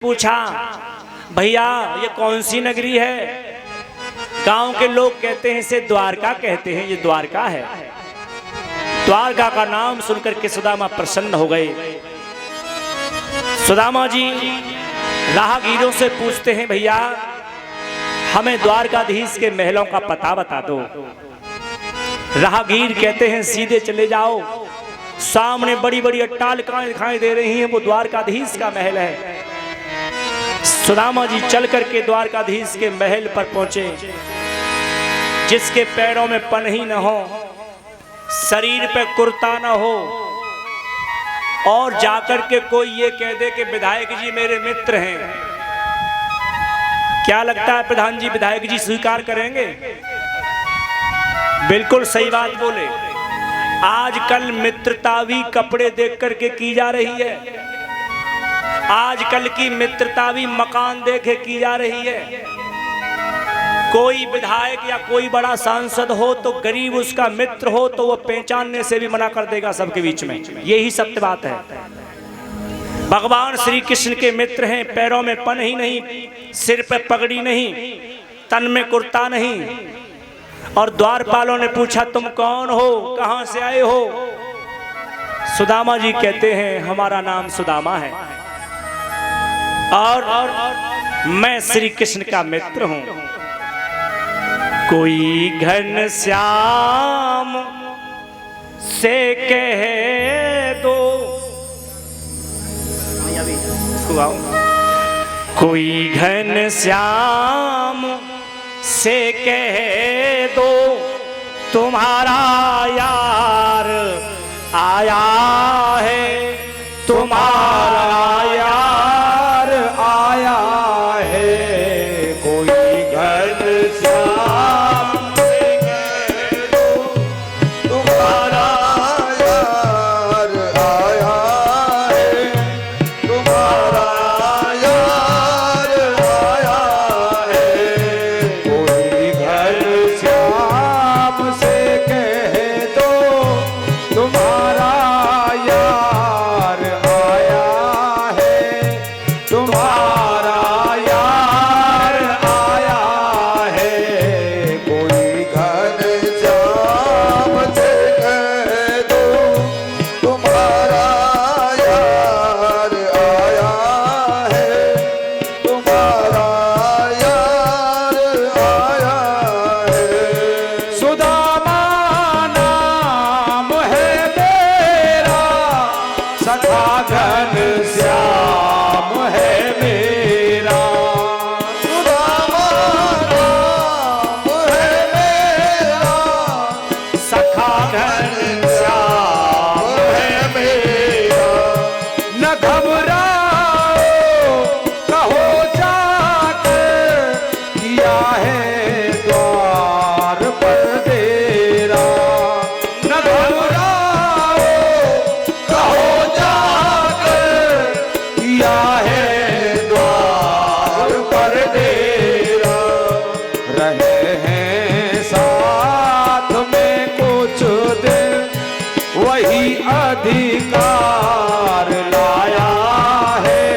पूछा, भैया ये कौन सी नगरी है? गांव के लोग कहते हैं इसे द्वारका कहते हैं, ये द्वारका है। द्वारका का नाम सुनकर के सुदामा प्रसन्न हो गए। सुदामा जी राहगीरों से पूछते हैं, भैया हमें द्वारकाधीश के महलों का पता बता दो। राहगीर कहते हैं सीधे चले जाओ, सामने बड़ी बड़ी अट्टालिकाएं दिखाई दे रही हैं, वो द्वारकाधीश का महल है। सुदामा जी चल करके द्वारकाधीश के महल पर पहुंचे। जिसके पैरों में पनही न हो, शरीर पे कुर्ता न हो, और जाकर के कोई ये कह दे कि विधायक जी मेरे मित्र हैं, क्या लगता है प्रधान जी विधायक जी स्वीकार करेंगे? बिल्कुल सही बात बोले। आजकल मित्रता भी कपड़े देख करके की जा रही है, आजकल की मित्रता भी मकान देखे की जा रही है। कोई विधायक या कोई बड़ा सांसद हो तो गरीब उसका मित्र हो तो वो पहचानने से भी मना कर देगा सबके बीच में। यही सत्य बात है। भगवान श्री कृष्ण के मित्र हैं, पैरों में पन ही नहीं, सिर पे पगड़ी नहीं, तन में कुर्ता नहीं। और द्वारपालों ने पूछा तुम कौन हो, कहां से आए हो? सुदामा जी कहते हैं हमारा नाम सुदामा है और मैं श्री कृष्ण का मित्र हूं। कोई घन श्याम से कह दो, कोई घन श्याम से कह दो तुम्हारा यार आया है, तुम्हारा यार आया है। कोई घन श्याम से कह दो तुम्हारा यार आया है, तुम्हारा यार आया है। कोई घन श्याम से कह दो तुम्हारा यार आया है, तुम्हारा यार आया है। कोई घन श्याम से कह दो तुम्हारा यार आया है, तुम्हारा यार आया है। सुदामा नाम है मेरा, सखा घन श्याम है मेरा। सुदामा नाम है मेरा, सखा घन श्याम है मेरा। न घबराओ कहो जाकर किया है द्वार पर डेरा। न घबराओ कहो जाकर किया है द्वार पर डेरा। रहे हैं साथ में कुछ दिन, वही अधिकार लाया है,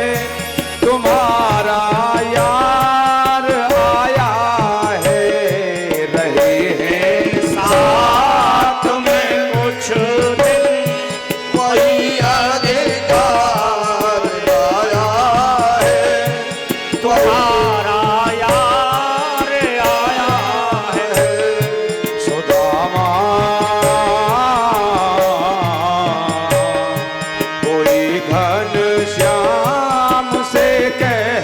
तुम्हारा यार आया है। रहे हैं साथ में कुछ दिन, वही अधिकार लाया है, तुम्हारा यार आया है। सुदामा कोई घन श्याम से कह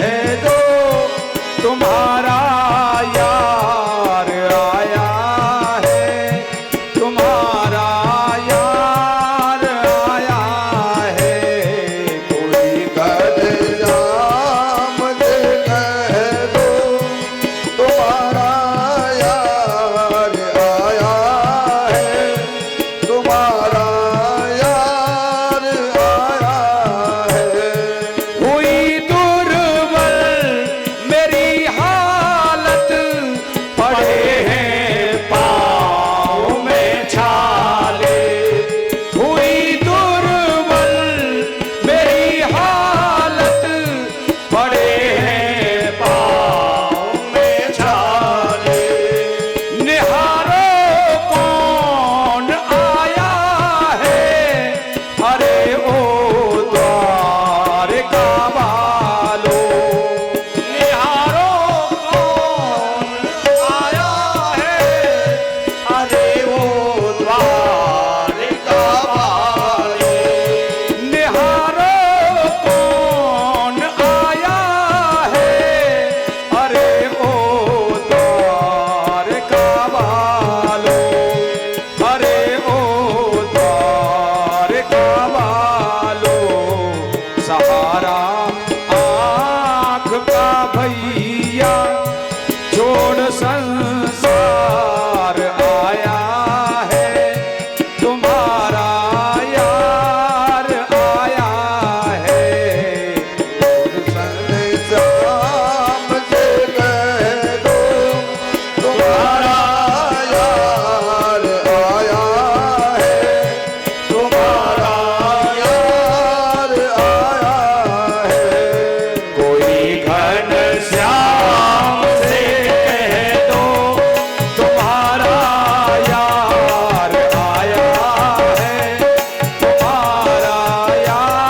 आपका भैया छोड़ संसार आया है, तुम्हारा यार आया है। संसार मुझे कह दो, तुम्हारा यार आया है, तुम्हारा यार आया है। कोई घन श्याम से कह दो, तुम्हारा यार आया है, तुम्हारा यार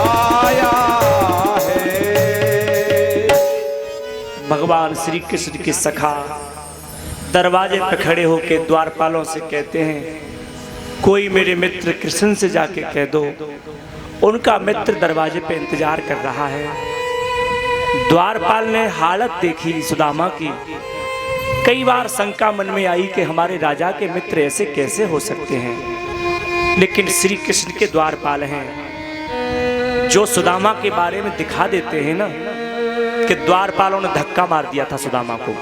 आया है। भगवान श्री कृष्ण के सखा दरवाजे पर खड़े होकर द्वारपालों से कहते हैं, कोई मेरे मित्र कृष्ण से जाके कह दो, उनका मित्र दरवाजे पे इंतजार कर रहा है। द्वारपाल ने हालत देखी सुदामा की। कई बार शंका मन में आई कि हमारे राजा के मित्र ऐसे कैसे हो सकते हैं, लेकिन श्री कृष्ण के द्वारपाल हैं जो सुदामा के बारे में दिखा देते हैं ना कि द्वारपालों ने धक्का मार दिया था सुदामा को।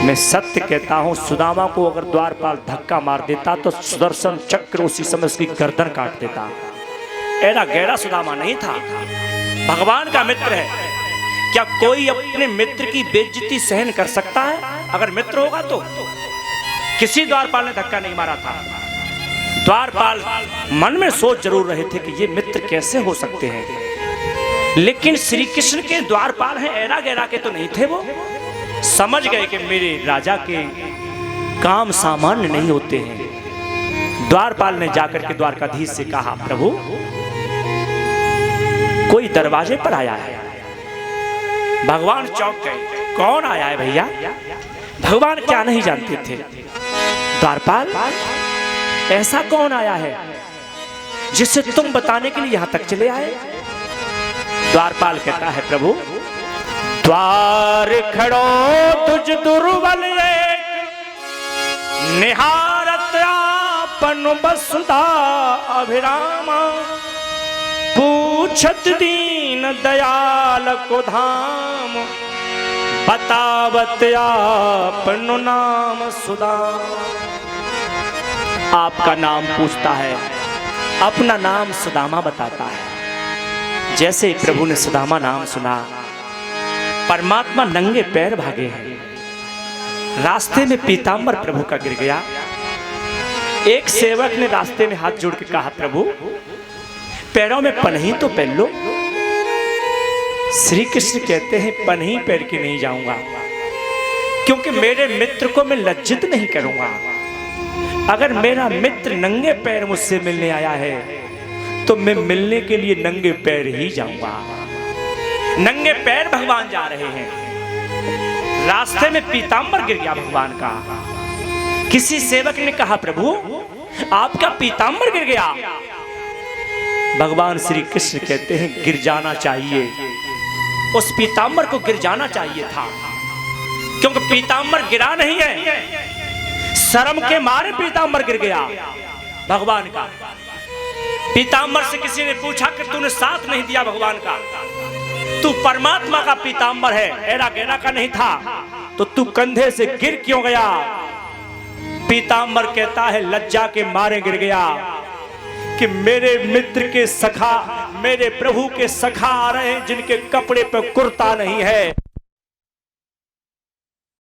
मैं सत्य कहता हूं, सुदामा को अगर द्वारपाल धक्का मार देता तो सुदर्शन चक्र उसी समय उसकी गर्दन काट देता। ऐसा गहरा सुदामा नहीं था, भगवान का मित्र है। क्या कोई अपने मित्र की बेइज्जती सहन कर सकता है? अगर मित्र होगा तो किसी द्वारपाल ने धक्का नहीं मारा था। द्वारपाल मन में सोच जरूर रहे थे कि ये मित्र कैसे हो सकते हैं, लेकिन श्री कृष्ण के द्वारपाल हैं, ऐरा गहरा के तो नहीं थे। वो समझ गए कि मेरे राजा के काम सामान्य नहीं होते हैं। द्वारपाल ने जाकर के द्वारकाधीश से कहा, प्रभु कोई दरवाजे पर आया है। भगवान चौंक गए, कौन आया है भैया? भगवान क्या नहीं जानते थे? द्वारपाल ऐसा कौन आया है जिसे तुम बताने के लिए यहां तक चले आए? द्वारपाल कहता है, प्रभु द्वार खड़ो तुझ दुर्बल एक, निहारत आपन बसुधा अभिरामा, पूछत दीन दयाल को धाम, बतावत आपन नाम सुदाम। आपका नाम पूछता है, अपना नाम सुदामा बताता है। जैसे ही प्रभु ने सुदामा नाम सुना, परमात्मा नंगे पैर भागे हैं। रास्ते में पीतांबर प्रभु का गिर गया। एक सेवक ने रास्ते में हाथ जोड़ के कहा, प्रभु पैरों में पन्ही तो पहन लो। श्री कृष्ण कहते हैं, पन्ही पहन के नहीं जाऊंगा, क्योंकि मेरे मित्र को मैं लज्जित नहीं करूंगा। अगर मेरा मित्र नंगे पैर मुझसे मिलने आया है तो मैं मिलने के लिए नंगे पैर ही जाऊंगा। नंगे पैर भगवान जा रहे हैं। रास्ते में पीतांबर गिर गया भगवान का। किसी सेवक ने कहा, प्रभु आपका पीतांबर गिर गया। भगवान श्री कृष्ण कहते हैं, गिर जाना चाहिए, उस पीतांबर को गिर जाना चाहिए था, क्योंकि पीतांबर गिरा नहीं है, शर्म के मारे पीतांबर गिर गया भगवान का। पीतांबर से किसी ने पूछा कि तूने साथ नहीं दिया भगवान का, तू परमात्मा का पीतांबर है, एरा गहरा का नहीं था, तो तू कंधे से गिर क्यों गया? पीतांबर कहता है, लज्जा के मारे गिर गया कि मेरे मित्र के सखा, मेरे प्रभु के सखा आ रहे हैं जिनके कपड़े पे कुर्ता नहीं है।